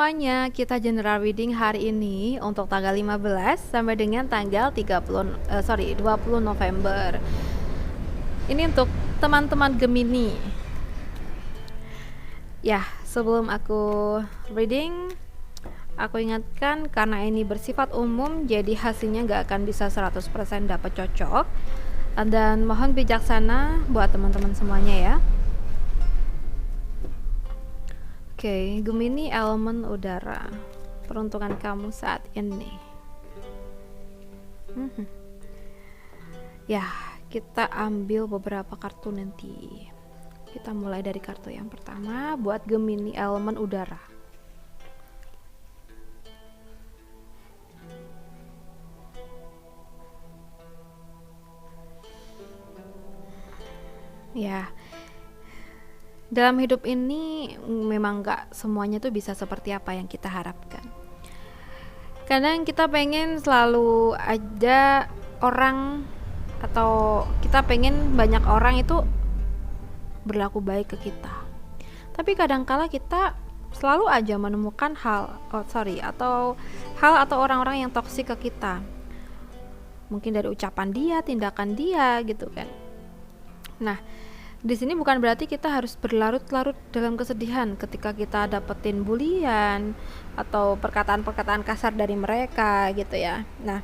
Semuanya, kita general reading hari ini untuk tanggal 15 sampai dengan tanggal 20 November. Ini untuk teman-teman Gemini. Ya, sebelum aku reading, aku ingatkan karena ini bersifat umum, jadi hasilnya nggak akan bisa 100% dapat cocok. Dan mohon bijaksana buat teman-teman semuanya ya. Oke, Gemini elemen udara. Peruntungan kamu saat ini. Ya, kita ambil beberapa kartu nanti. Kita mulai dari kartu yang pertama buat Gemini elemen udara. Ya, dalam hidup ini memang gak semuanya tuh bisa seperti apa yang kita harapkan. Kadang kita pengen selalu ada orang, atau kita pengen banyak orang itu berlaku baik ke kita. Tapi kadangkala kita selalu aja menemukan hal atau orang-orang yang toksik ke kita. Mungkin dari ucapan dia, tindakan dia gitu kan. Nah, di sini bukan berarti kita harus berlarut-larut dalam kesedihan ketika kita dapetin bulian atau perkataan-perkataan kasar dari mereka gitu ya. Nah,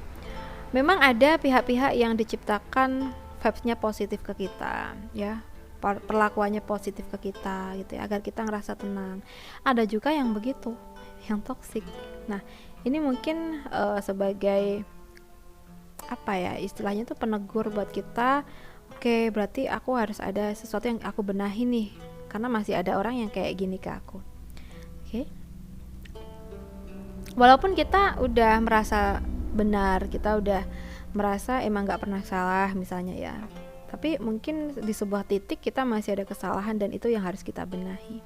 memang ada pihak-pihak yang diciptakan vibes-nya positif ke kita ya, perlakuannya positif ke kita gitu ya, agar kita ngerasa tenang. Ada juga yang begitu, yang toksik. Nah, ini mungkin sebagai apa ya, istilahnya tuh penegur buat kita. Oke, berarti aku harus ada sesuatu yang aku benahi nih, karena masih ada orang yang kayak gini ke aku. Oke. Walaupun kita udah merasa benar, kita udah merasa emang gak pernah salah misalnya ya, tapi mungkin di sebuah titik kita masih ada kesalahan dan itu yang harus kita benahi.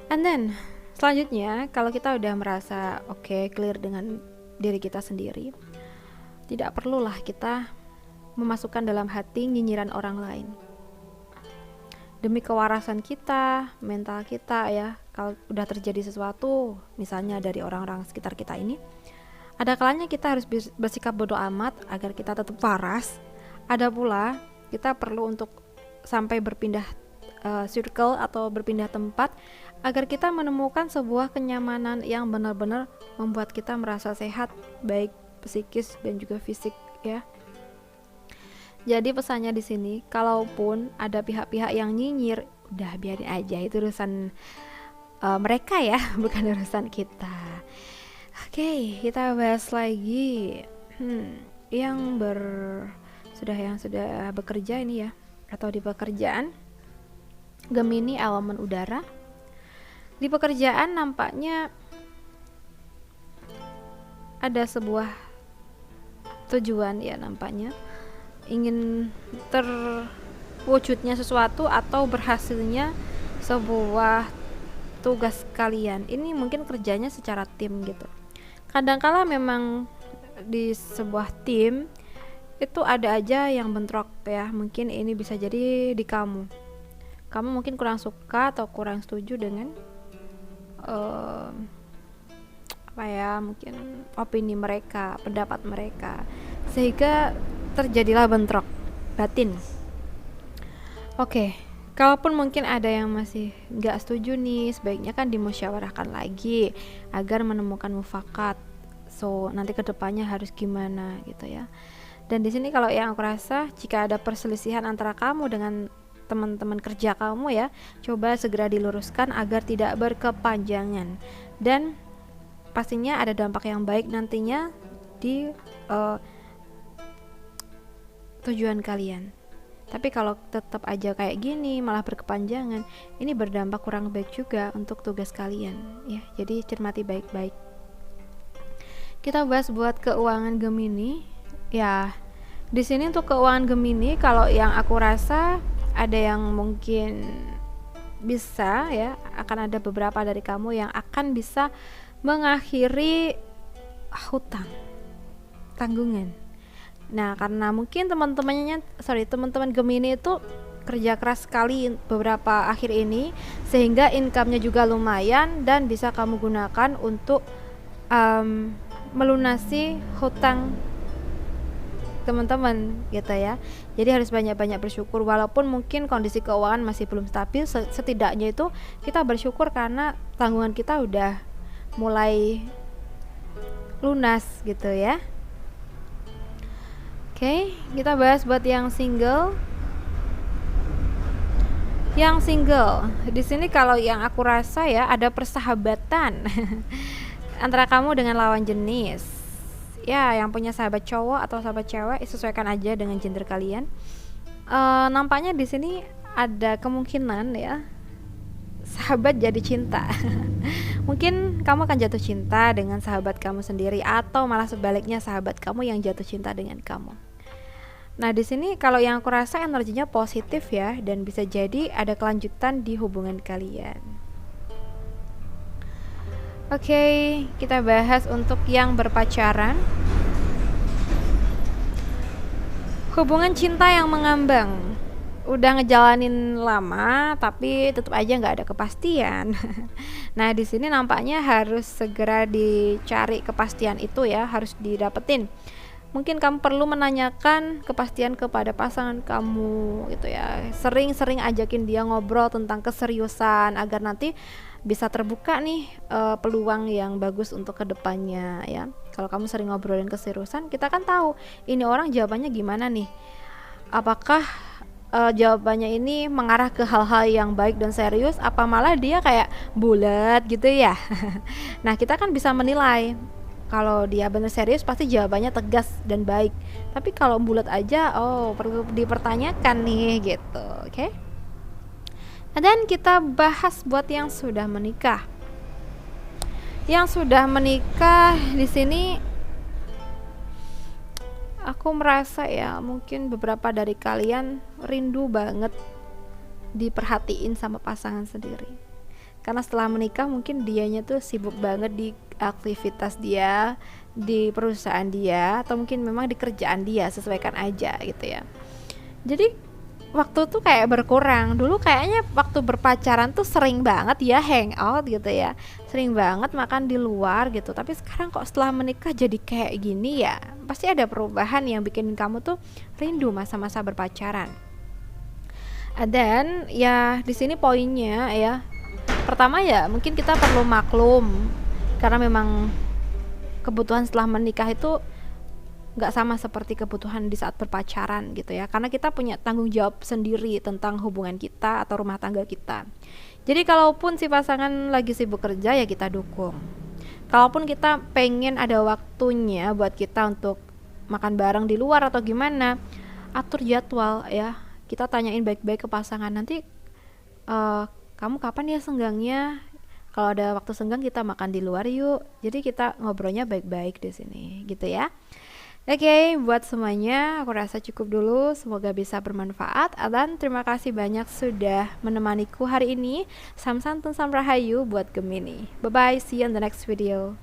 And then selanjutnya, kalau kita udah merasa clear dengan diri kita sendiri, tidak perlulah kita memasukkan dalam hati nyinyiran orang lain. Demi kewarasan kita, mental kita ya, kalau udah terjadi sesuatu misalnya dari orang-orang sekitar kita ini, ada kalanya kita harus bersikap bodoh amat agar kita tetap waras. Ada pula kita perlu untuk sampai berpindah circle atau berpindah tempat agar kita menemukan sebuah kenyamanan yang benar-benar membuat kita merasa sehat, baik psikis dan juga fisik ya. Jadi pesannya di sini, kalaupun ada pihak-pihak yang nyinyir, udah biarin aja, itu urusan mereka ya, bukan urusan kita. Oke, kita bahas lagi yang sudah bekerja ini ya, atau di pekerjaan. Gemini elemen udara. Di pekerjaan nampaknya ada sebuah tujuan ya, nampaknya ingin terwujudnya sesuatu atau berhasilnya sebuah tugas kalian. Ini mungkin kerjanya secara tim gitu. Kadangkala memang di sebuah tim itu ada aja yang bentrok ya. Mungkin ini bisa jadi di kamu mungkin kurang suka atau kurang setuju dengan mungkin opini mereka, pendapat mereka, sehingga terjadilah bentrok batin. Oke, kalaupun mungkin ada yang masih nggak setuju nih, sebaiknya kan dimusyawarahkan lagi agar menemukan mufakat. So nanti kedepannya harus gimana gitu ya. Dan di sini kalau yang aku rasa, jika ada perselisihan antara kamu dengan teman-teman kerja kamu ya, coba segera diluruskan agar tidak berkepanjangan, dan pastinya ada dampak yang baik nantinya di tujuan kalian. Tapi kalau tetap aja kayak gini malah berkepanjangan, ini berdampak kurang baik juga untuk tugas kalian ya. Jadi cermati baik-baik. Kita bahas buat keuangan Gemini. Ya, di sini untuk keuangan Gemini, kalau yang aku rasa ada yang mungkin bisa ya, akan ada beberapa dari kamu yang akan bisa mengakhiri hutang, tanggungan. Nah, karena mungkin teman-teman Gemini itu kerja keras sekali beberapa akhir ini, sehingga income-nya juga lumayan dan bisa kamu gunakan untuk melunasi hutang teman-teman gitu ya. Jadi harus banyak-banyak bersyukur, walaupun mungkin kondisi keuangan masih belum stabil, setidaknya itu kita bersyukur karena tanggungan kita udah mulai lunas gitu ya. Oke, kita bahas buat yang single. Yang single, di sini kalau yang aku rasa ya ada persahabatan antara kamu dengan lawan jenis. Ya, yang punya sahabat cowok atau sahabat cewek sesuaikan aja dengan gender kalian. Nampaknya di sini ada kemungkinan ya sahabat jadi cinta. Mungkin kamu akan jatuh cinta dengan sahabat kamu sendiri, atau malah sebaliknya sahabat kamu yang jatuh cinta dengan kamu. Nah, di sini kalau yang aku rasa energinya positif ya, dan bisa jadi ada kelanjutan di hubungan kalian. Oke, kita bahas untuk yang berpacaran. Hubungan cinta yang mengambang. Udah ngejalanin lama tapi tetap aja nggak ada kepastian. Nah, di sini nampaknya harus segera dicari kepastian itu ya, harus didapetin. Mungkin kamu perlu menanyakan kepastian kepada pasangan kamu gitu ya. Sering-sering ajakin dia ngobrol tentang keseriusan agar nanti bisa terbuka nih peluang yang bagus untuk kedepannya ya. Kalau kamu sering ngobrolin keseriusan, kita kan tahu ini orang jawabannya gimana nih. Apakah jawabannya ini mengarah ke hal-hal yang baik dan serius, apa malah dia kayak bulat gitu ya. Nah, kita kan bisa menilai. Kalau dia benar serius pasti jawabannya tegas dan baik. Tapi kalau bulat aja, perlu dipertanyakan nih gitu, oke? Dan kita bahas buat yang sudah menikah. Yang sudah menikah di sini, aku merasa ya mungkin beberapa dari kalian rindu banget diperhatiin sama pasangan sendiri. Karena setelah menikah mungkin dianya tuh sibuk banget di aktivitas dia, di perusahaan dia, atau mungkin memang di kerjaan dia, sesuaikan aja gitu ya. Jadi waktu tuh kayak berkurang. Dulu kayaknya waktu berpacaran tuh sering banget ya hangout gitu ya, sering banget makan di luar gitu. Tapi sekarang kok setelah menikah jadi kayak gini ya, pasti ada perubahan yang bikin kamu tuh rindu masa-masa berpacaran. Dan ya di sini poinnya ya, pertama ya mungkin kita perlu maklum, karena memang kebutuhan setelah menikah itu nggak sama seperti kebutuhan di saat berpacaran gitu ya, karena kita punya tanggung jawab sendiri tentang hubungan kita atau rumah tangga kita. Jadi kalaupun si pasangan lagi sibuk kerja ya kita dukung. Kalaupun kita pengen ada waktunya buat kita untuk makan bareng di luar atau gimana, atur jadwal ya. Kita tanyain baik-baik ke pasangan, nanti kamu kapan ya senggangnya? Kalau ada waktu senggang kita makan di luar yuk. Jadi kita ngobrolnya baik-baik di sini, gitu ya. Oke, buat semuanya aku rasa cukup dulu. Semoga bisa bermanfaat. Dan terima kasih banyak sudah menemaniku hari ini. Sam Santun Sam Rahayu buat Gemini. Bye bye, see you on the next video.